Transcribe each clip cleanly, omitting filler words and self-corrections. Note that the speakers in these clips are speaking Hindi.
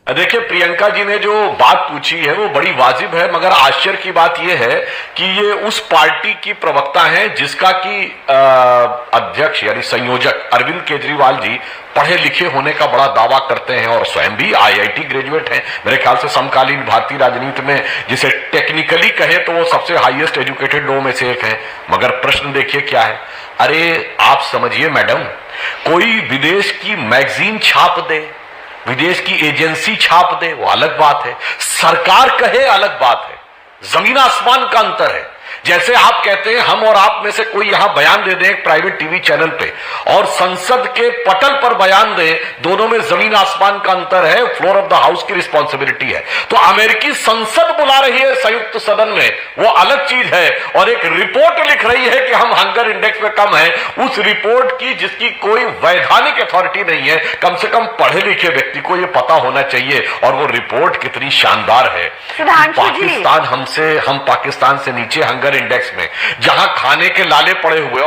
देखिए, प्रियंका जी ने जो बात पूछी है वो बड़ी वाजिब है, मगर आश्चर्य की बात यह है कि ये उस पार्टी की प्रवक्ता हैं जिसका कि अध्यक्ष यानी संयोजक अरविंद केजरीवाल जी पढ़े लिखे होने का बड़ा दावा करते हैं और स्वयं भी आईआईटी ग्रेजुएट हैं। मेरे ख्याल से समकालीन भारतीय राजनीति में जिसे टेक्निकली कहे तो वो सबसे हाईएस्ट एजुकेटेड लोगों में से एक है। मगर प्रश्न देखिए क्या है। अरे आप समझिए मैडम, कोई विदेश की मैगजीन छाप दे, विदेश की एजेंसी छाप दे, वो अलग बात है। सरकार कहे अलग बात है। जमीन आसमान का अंतर है। जैसे आप कहते हैं हम और आप में से कोई यहां बयान दे दे एक प्राइवेट टीवी चैनल पे और संसद के पटल पर बयान दे, दोनों में जमीन आसमान का अंतर है। फ्लोर ऑफ द हाउस की रिस्पॉन्सिबिलिटी है। तो अमेरिकी संसद बुला रही है संयुक्त सदन में, वो अलग चीज है। और एक रिपोर्ट लिख रही है कि हम हंगर इंडेक्स में कम है, उस रिपोर्ट की जिसकी कोई वैधानिक अथॉरिटी नहीं है, कम से कम पढ़े लिखे व्यक्ति को यह पता होना चाहिए। और वो रिपोर्ट कितनी शानदार है। पाकिस्तान हम पाकिस्तान से नीचे हंगर इंडेक्स में, जहां खाने के लाले पड़े हुए।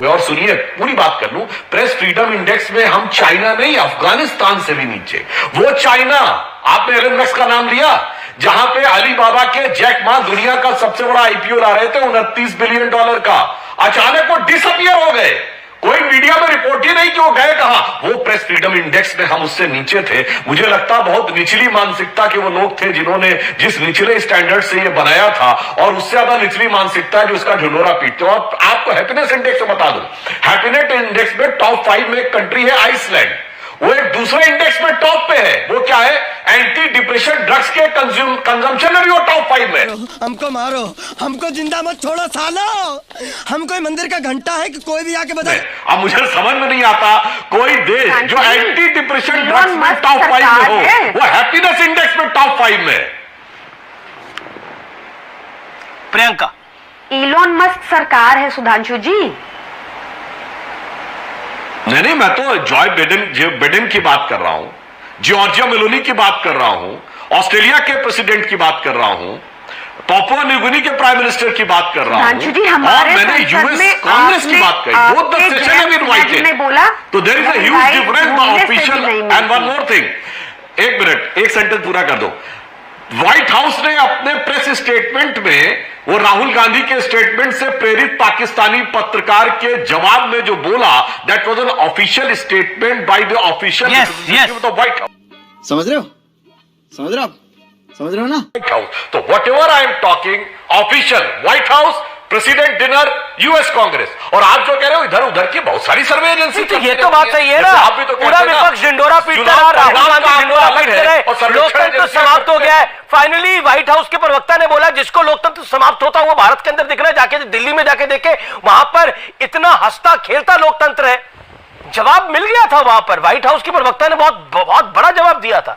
और सुनिए, पूरी बात कर लूं, प्रेस फ्रीडम इंडेक्स में हम चाइना नहीं, अफगानिस्तान से भी नीचे। वो चाइना, आपने एलन मस्क का नाम लिया, जहां पे अलीबाबा के जैक मा दुनिया का सबसे बड़ा आईपीओ ला रहे थे $29 बिलियन का, अचानक वो डिसअपियर हो गए। कोई मीडिया में रिपोर्ट ही नहीं कि वो गए कहां। वो प्रेस फ्रीडम इंडेक्स में हम उससे नीचे थे। मुझे लगता बहुत निचली मानसिकता के वो लोग थे जिन्होंने जिस निचले स्टैंडर्ड से ये बनाया था, और उससे ज्यादा निचली मानसिकता जो उसका ढिंढोरा पीटते। और आपको हैप्पीनेस इंडेक्स में बता दूं, हैप्पीनेस इंडेक्स में टॉप 5 में एक कंट्री है आइसलैंड। वो एक दूसरे इंडेक्स में टॉप पे है। वो क्या है? एंटी डिप्रेशन ड्रग्स के कंजम्पशन में भी वो टॉप 5 में। हमको मारो, हमको जिंदा मत छोड़ो सालो। हम कोई मंदिर का घंटा है कि कोई भी आके बताए। अब मुझे समझ में नहीं आता कोई देश जो एंटी डिप्रेशन ड्रग्स में टॉप 5 में हो, वो हैप्पीनेस इंडेक्स में टॉप 5 में। प्रियंका, इलोन मस्क सरकार है सुधांशु जी। नहीं, मैं तो जॉय बिडेन की बात कर रहा हूं, जॉर्जिया मेलोनी की बात कर रहा हूं, ऑस्ट्रेलिया के प्रेसिडेंट की बात कर रहा हूं, पापुआ न्यू गिनी के प्राइम मिनिस्टर की बात कर रहा हूं, और मैंने यूएस कांग्रेस की बात कही। Both the session have invited. तो there is a huge difference the official and one more thing. एक मिनट, एक सेंटेंस पूरा कर दो। व्हाइट हाउस ने अपने प्रेस स्टेटमेंट में वो राहुल गांधी के स्टेटमेंट से प्रेरित पाकिस्तानी पत्रकार के जवाब में जो बोला, that was an official statement by the official of the white house. समझ रहे हो? समझ रहे हो? समझ रहे हो ना? White House. तो whatever I am talking, official White House, president dinner, US Congress. और आप जो कह रहे हो इधर उधर की बहुत सारी सर्वे एजेंसी। तो ये तो बात सही है ना। आप भी तो पूरा विपक्ष ढिंडोरा पीटता रहा, राहुल गांधी ढिंडोरा पीटते रहे, लोकतंत्र समाप्त हो गया है। फाइनली व्हाइट हाउस के प्रवक्ता ने बोला जिसको लोकतंत्र समाप्त होता हुआ भारत के अंदर दिख रहा है, जाके दिल्ली में जाके देखे, वहां पर इतना हंसता खेलता लोकतंत्र है। जवाब मिल गया था वहां पर। व्हाइट हाउस के प्रवक्ता ने बहुत बड़ा जवाब दिया था।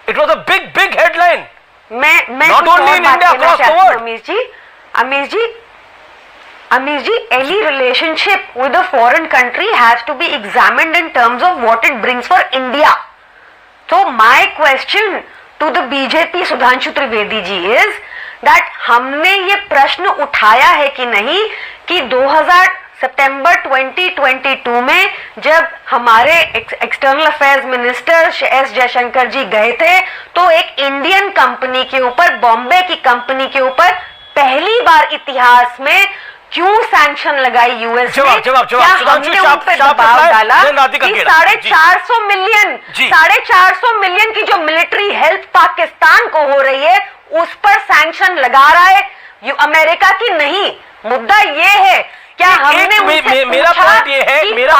It was a big headline. मैं not only in India, across the world. Amir ji, any relationship with a foreign country has to be examined in terms of what it brings for India. So my question to the BJP Sudhanshu Trivedi ji is that हमने ये प्रश्न उठाया है कि नहीं कि सितंबर 2022 में जब हमारे external affairs minister S Jaishankar ji गए थे, तो एक इंडियन कंपनी के ऊपर, बॉम्बे की कंपनी के ऊपर पहली बार इतिहास में क्यों सैंक्शन लगाई यूएस ने? क्या हमने उन पे दबाव डाला कि 450 मिलियन की जो मिलिट्री हेल्प पाकिस्तान को हो रही है उस पर सैंक्शन लगा रहा है अमेरिका की? नहीं, मुद्दा ये है क्या हमने मेरा पॉइंट ये है, मेरा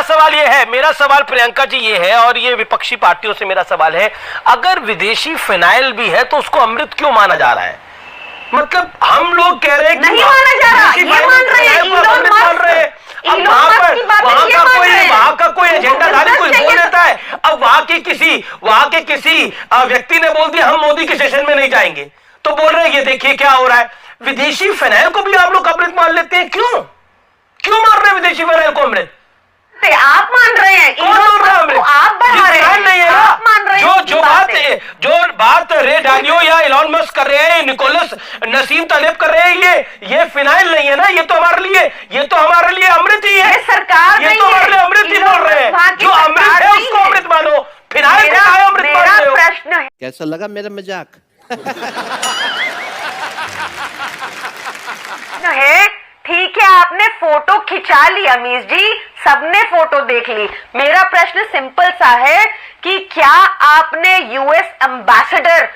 सवाल ये है, मेरा सवाल प्रियंका जी ये है, और ये विपक्षी पार्टियों से मेरा सवाल है, अगर विदेशी फिनाइल भी है तो उसको अमृत क्यों माना जा रहा है? मतलब हम लोग कह रहे हैं नहीं माना जा रहा, ये मान रहे हैं, वहां का कोई एजेंडाधारी कोई बोल देता है। अब वहां के किसी व्यक्ति ने बोल दिया हम मोदी के सेशन में नहीं जाएंगे, तो बोल रहे हैं ये देखिए क्या हो रहा है। विदेशी फिनाइल को भी आप लोग अमृत मान लेते हैं, क्यों मान रहे हैं विदेशी फिनाइल को अमृत? आप मान रहे हैं, कौन मान रहा है? आप बढ़ा रहे हैं, नहीं है आप मान रहे हैं। जो बात रे डानियो या एलन मस्क कर रहे हैं, निकोलस नसीम तालेब कर रहे हैं, ये फिनाइल नहीं है ना, ये तो हमारे कैसा लगा मेरा मजाक? है ठीक है, आपने फोटो खिंचा ली अमीश जी, सबने फोटो देख ली। मेरा प्रश्न सिंपल सा है कि क्या आपने यूएस एम्बेसडर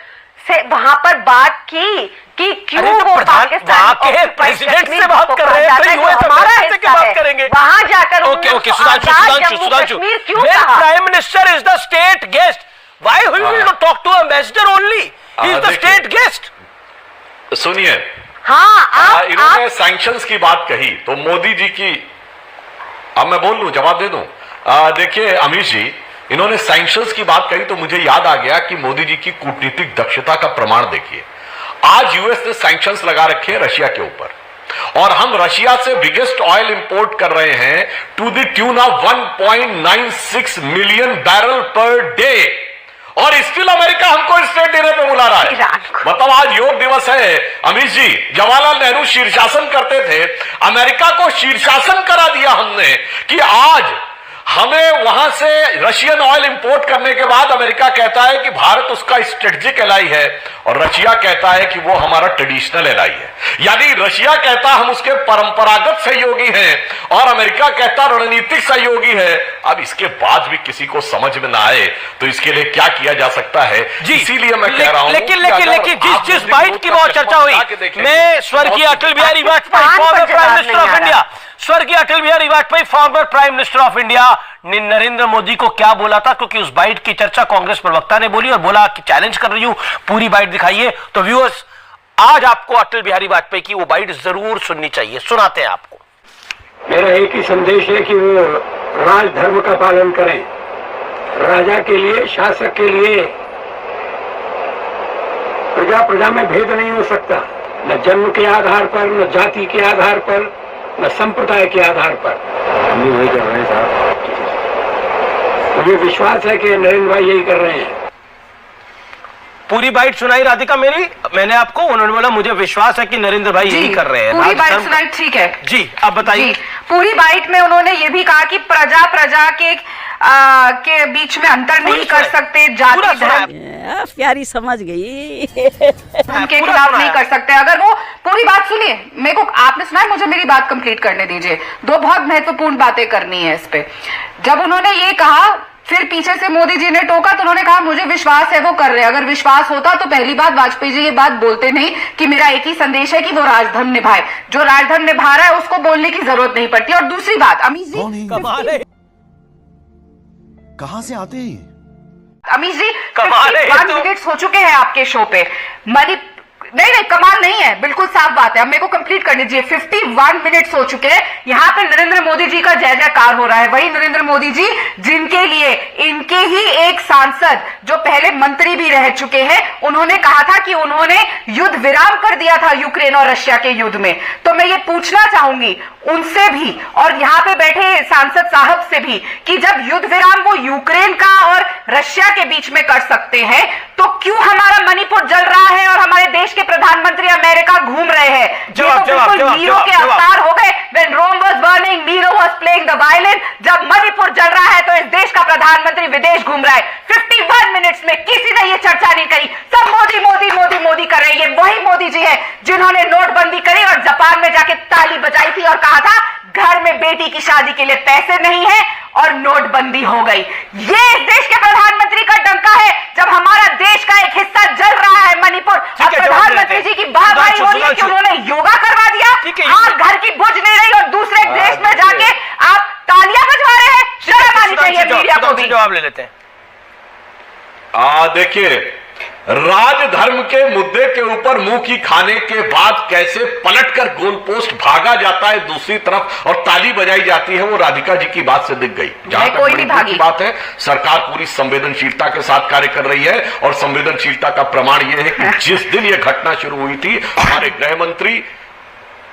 से वहां पर बात की कि क्यों वो पाकिस्तान के प्रेसिडेंट से बात कर रहे हैं, तो यूएस एम्बेसडर से क्या बात करेंगे? वहां जाकर okay Sudhanshu prime minister is the state guest, why we will not talk to ambassador only, he is the state guest. सुनिए, हाँ इन्होंने सैंक्शंस की बात कही तो मोदी जी की, अब मैं बोल लूं, जवाब दे दूं। देखिए अमीश जी, इन्होंने सैंक्शंस की बात कही तो मुझे याद आ गया कि मोदी जी की कूटनीतिक दक्षता का प्रमाण देखिए। आज यूएस ने सैंक्शंस लगा रखे हैं रशिया के ऊपर और हम रशिया से बिगेस्ट ऑयल इंपोर्ट कर रहे हैं to the tune of 1.96 million barrel per day, और स्टिल अमेरिका हमको स्टेट डिनर पे बुला रहा है। मतलब आज योग दिवस है अमीश जी, जवाहरलाल नेहरू शीर्षासन करते थे, अमेरिका को शीर्षासन करा दिया हमने कि आज हमें वहां से रशियन ऑयल इंपोर्ट करने के बाद अमेरिका कहता है कि भारत उसका स्ट्रेटेजिक एलाई है और रशिया कहता है कि वो हमारा ट्रेडिशनल एलाई है। यानी रशिया कहता हम उसके परंपरागत सहयोगी हैं और अमेरिका कहता रणनीतिक सहयोगी है। अब इसके बाद भी किसी को समझ में ना आए तो इसके लिए क्या किया जा सकता है, इसीलिए मैं कह रहा हूं। लेकिन जिस बाइट की बहुत चर्चा हुई, मैं स्वर्गीय Atal Bihari Vajpayee former prime minister of India, स्वर्गीय Atal Bihari Vajpayee former prime minister of India ने नरेंद्र मोदी को क्या बोला था, क्योंकि उस बाइट की चर्चा कांग्रेस प्रवक्ता ने बोली और बोला कि चैलेंज कर रही हूं, पूरी बाइट दिखाइए। तो व्यूअर्स, आज आपको अटल बिहारी वाजपेयी की वो बाइट जरूर सुननी चाहिए, सुनाते हैं आपको। मेरा एक ही संदेश है कि वो राजधर्म का पालन करें, राजा के लिए, शासक के लिए प्रजा प्रजा में भेद नहीं हो सकता, न जन्म के आधार पर, न जाति के आधार पर, न संप्रदाय के आधार पर। हम वही कर रहे हैं साहब, मुझे विश्वास है कि नरेंद्र भाई यही कर रहे हैं। पूरी बाइट सुनाई राधिका मेरी, मैंने आपको, उन्होंने बोला मुझे विश्वास है कि नरेंद्र भाई यही कर रहे हैं। पूरी बाइट सुनाई, ठीक है जी, अब बताइए। पूरी बाइट में उन्होंने ये भी कहा कि प्रजा प्रजा के बीच में अंतर नहीं कर सकते, जाति धर्म प्यारी समझ गई के खिलाफ नहीं कर सकते। अगर वो पूरी बात सुनिए, मेरे को आपने सुना, मुझे मेरी बात कंप्लीट करने दीजिए, दो बहुत महत्वपूर्ण बातें करनी है इस पे। जब उन्होंने ये कहा, फिर पीछे से मोदी जी ने टोका, तो उन्होंने कहा मुझे विश्वास है वो कर रहे हैं। अगर विश्वास होता तो पहली बात वाजपेयी जी ये बात बोलते नहीं कि मेरा एक ही संदेश है कि वो राजधर्म निभाए, जो राजधर्म निभा रहा है उसको बोलने की जरूरत नहीं पड़ती। और दूसरी बात, अमीश जी कहां से आते हैं? अमीश जी 51 मिनट्स हो चुके हैं आपके शो पे। नहीं कमाल नहीं है, बिल्कुल साफ बात है। अब मेरे को कंप्लीट करने दीजिए। 51 मिनट्स हो चुके हैं, यहाँ पे नरेंद्र मोदी जी का जय जयकार हो रहा है। वही नरेंद्र मोदी जी जिनके लिए इनके ही एक सांसद जो पहले मंत्री भी रह चुके हैं, उन्होंने कहा था कि उन्होंने युद्ध विराम कर दिया था यूक्रेन और रशिया के युद्ध में। तो मैं ये पूछना चाहूंगी उनसे भी और यहाँ पे बैठे सांसद साहब से भी कि जब युद्ध विराम वो यूक्रेन का और रशिया के बीच में कर सकते हैं, तो क्यों हमारा मणिपुर जल रहा है और हमारे देश के प्रधानमंत्री अमेरिका घूम रहे हैं? ये तो बिल्कुल नीरो के अवतार हो गए। When Rome was burning, Nero was playing the violin। जब मणिपुर जल रहा है तो इस देश का प्रधानमंत्री विदेश घूम रहा है। 51 मिनट्स में किसी ने ये चर्चा नहीं करी, सब मोदी मोदी मोदी मोदी कर रहे हैं। ये वही मोदी जी है जिन्होंने नोटबंदी करी और जापान में जाके ताली बजाई थी और कहा था घर में बेटी की शादी के लिए पैसे नहीं है और नोटबंदी हो गई। ये इस देश के प्रधानमंत्री का डंका है जब हमारा देश का एक हिस्सा जल रहा है मणिपुर। अब प्रधानमंत्री जी की वाहवाही हो रही है कि उन्होंने योगा करवा दिया, हाँ घर की बुझ नहीं रही, और दूसरे देश में जाके आप तालियां बजवा रहे हैं। शर्म आनी चाहिए मीडिया को भी। जवाब ले लेते हैं। देखिए, राजधर्म के मुद्दे के ऊपर मुंह की खाने के बाद कैसे पलटकर गोलपोस्ट भागा जाता है दूसरी तरफ और ताली बजाई जाती है, वो राधिका जी की बात से दिख गई। जहां तक मणिपुर की बात है, सरकार पूरी संवेदनशीलता के साथ कार्य कर रही है और संवेदनशीलता का प्रमाण यह है कि जिस दिन यह घटना शुरू हुई थी, हमारे गृह मंत्री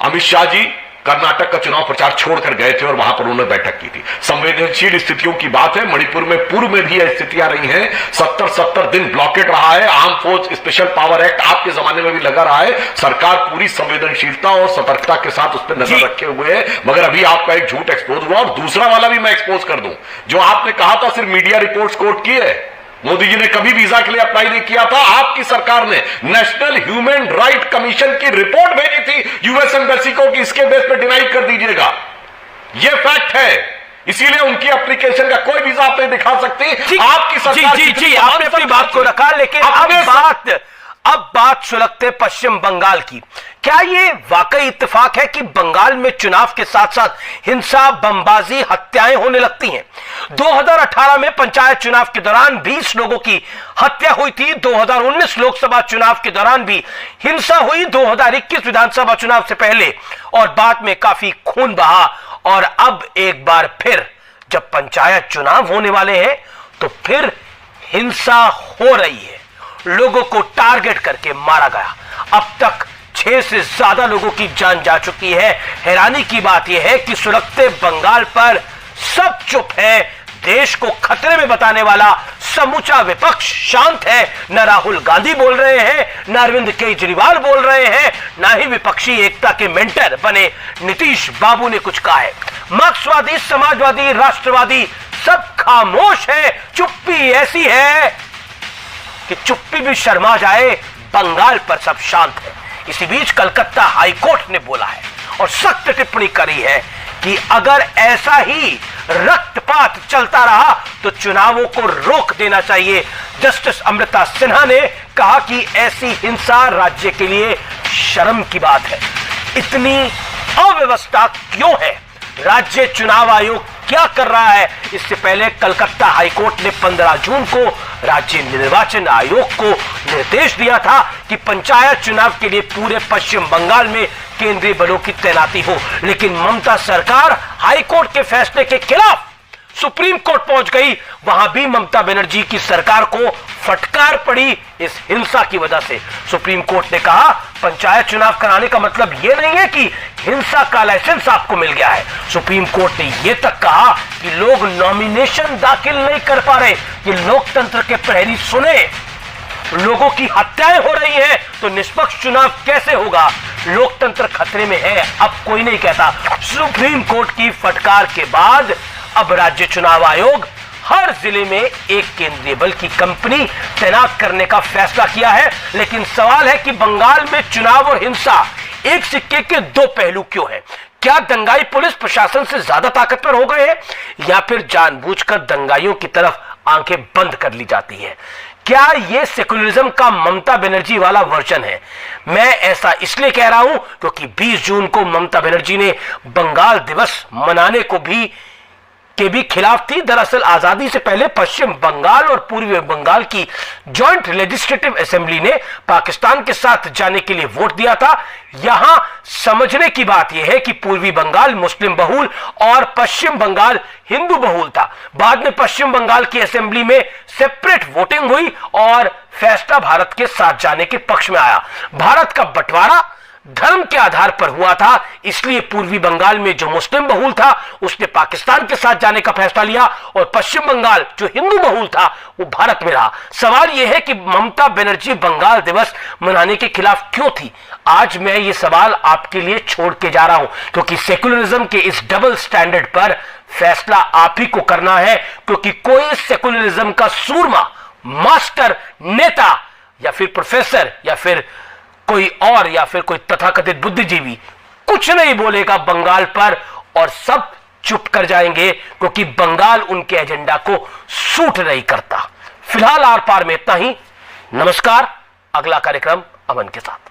अमित शाह जी कर्नाटक का चुनाव प्रचार छोड़कर गए थे और वहां पर उन्होंने बैठक की थी। संवेदनशील स्थितियों की बात है। मणिपुर में पूर्व में भी स्थितियां रही हैं। 70 दिन ब्लॉकेट रहा है। Arm force special power act आपके जमाने में भी लगा रहा है। सरकार पूरी संवेदनशीलता और सतर्कता के साथ उस पर नजर रखे हुए है। मगर अभी आपका एक झूठ एक्सपोज हुआ और दूसरा वाला भी मैं एक्सपोज कर दूं। जो आपने कहा था सिर्फ मीडिया रिपोर्ट्स कोट की है, मोदी जी ने कभी वीजा के लिए अप्लाई नहीं किया था। आपकी सरकार ने नेशनल ह्यूमन राइट कमीशन की रिपोर्ट भेजी थी यूएस एम्बेसी को कि इसके बेस पर डिनाई कर दीजिएगा। यह फैक्ट है, इसीलिए उनकी एप्लीकेशन का कोई वीजा आप नहीं दिखा सकती। आपकी सरकार जी आपने अपनी बात को रखा, लेकिन अब बात सुलगते पश्चिम बंगाल की। क्या ये वाकई इत्तेफाक है कि बंगाल में चुनाव के साथ साथ हिंसा, बमबाजी, हत्याएं होने लगती हैं? 2018 में पंचायत चुनाव के दौरान 20 लोगों की हत्या हुई थी। 2019 लोकसभा चुनाव के दौरान भी हिंसा हुई। 2021 विधानसभा चुनाव से पहले और बाद में काफी खून बहा। और अब एक बार फिर जब पंचायत चुनाव होने वाले हैं तो फिर हिंसा हो रही है। लोगों को टारगेट करके मारा गया। अब तक 6 से ज्यादा लोगों की जान जा चुकी है। हैरानी की बात यह है कि सुलगते बंगाल पर सब चुप है। देश को खतरे में बताने वाला समूचा विपक्ष शांत है। न राहुल गांधी बोल रहे हैं, न अरविंद केजरीवाल बोल रहे हैं, न ही विपक्षी एकता के मेंटर बने नीतीश बाबू ने कुछ कहा है। मार्क्सवादी, समाजवादी, राष्ट्रवादी सब खामोश है। चुप्पी ऐसी है कि चुप्पी भी शर्मा जाए। बंगाल पर सब शांत है। इसी बीच कलकत्ता हाईकोर्ट ने बोला है और सख्त टिप्पणी करी है कि अगर ऐसा ही रक्तपात चलता रहा तो चुनावों को रोक देना चाहिए। जस्टिस अमृता सिन्हा ने कहा कि ऐसी हिंसा राज्य के लिए शर्म की बात है। इतनी अव्यवस्था क्यों है? राज्य चुनाव आयोग क्या कर रहा है? इससे पहले कलकत्ता हाईकोर्ट ने 15 जून को राज्य निर्वाचन आयोग को निर्देश दिया था कि पंचायत चुनाव के लिए पूरे पश्चिम बंगाल में केंद्रीय बलों की तैनाती हो। लेकिन ममता सरकार हाईकोर्ट के फैसले के खिलाफ सुप्रीम कोर्ट पहुंच गई। वहां भी ममता बनर्जी की सरकार को फटकार पड़ी इस हिंसा की वजह से। सुप्रीम कोर्ट ने कहा पंचायत चुनाव कराने का मतलब यह नहीं है कि हिंसा का लाइसेंस आपको मिल गया है। सुप्रीम कोर्ट ने यह तक कहा कि लोग नॉमिनेशन दाखिल नहीं कर पा रहे। ये लोकतंत्र के प्रहरी सुने। लोगों की हत्याएं हो रही हैं तो निष्पक्ष चुनाव कैसे होगा? लोकतंत्र खतरे में है, अब कोई नहीं कहता। सुप्रीम कोर्ट की फटकार के बाद अब राज्य चुनाव आयोग हर जिले में एक केंद्रीय बल की कंपनी तैनात करने का फैसला किया है। लेकिन सवाल है कि बंगाल में चुनाव और हिंसा एक सिक्के के दो पहलू क्यों हैं? क्या दंगाई पुलिस प्रशासन से ज्यादा ताकतवर हो गए हैं या फिर जानबूझकर दंगाइयों की तरफ आंखें बंद कर ली जाती हैं? क्या यह सेकुलरिज्म का ममता बनर्जी वाला वर्जन है? मैं ऐसा इसलिए कह रहा हूं क्योंकि 20 जून को ममता बनर्जी ने बंगाल दिवस मनाने को भी खिलाफ थी। दरअसल आजादी से पहले पश्चिम बंगाल और पूर्वी बंगाल की जॉइंट लेजिस्लेटिव असेंबली ने पाकिस्तान के साथ जाने के लिए वोट दिया था। यहां समझने की बात यह है कि पूर्वी बंगाल मुस्लिम बहुल और पश्चिम बंगाल हिंदू बहुल था। बाद में पश्चिम बंगाल की असेंबली में सेपरेट वोटिंग हुई और फैसला भारत के साथ जाने के पक्ष में आया। भारत का बंटवारा धर्म के आधार पर हुआ था, इसलिए पूर्वी बंगाल में जो मुस्लिम बहुल था उसने पाकिस्तान के साथ जाने का फैसला लिया और पश्चिम बंगाल जो हिंदू बहुल था वो भारत में रहा। सवाल यह है कि ममता बनर्जी बंगाल दिवस मनाने के खिलाफ क्यों थी? आज मैं ये सवाल आपके लिए छोड़ के जा रहा हूं क्योंकि सेकुलरिज्म के इस डबल स्टैंडर्ड पर फैसला आप ही को करना है। क्योंकि कोई सेकुलरिज्म का सूरमा, मास्टर, नेता या फिर प्रोफेसर या फिर कोई और या फिर कोई तथाकथित बुद्धिजीवी कुछ नहीं बोलेगा बंगाल पर और सब चुप कर जाएंगे क्योंकि बंगाल उनके एजेंडा को सूट नहीं करता। फिलहाल आर पार में इतना ही। नमस्कार। अगला कार्यक्रम अमन के साथ।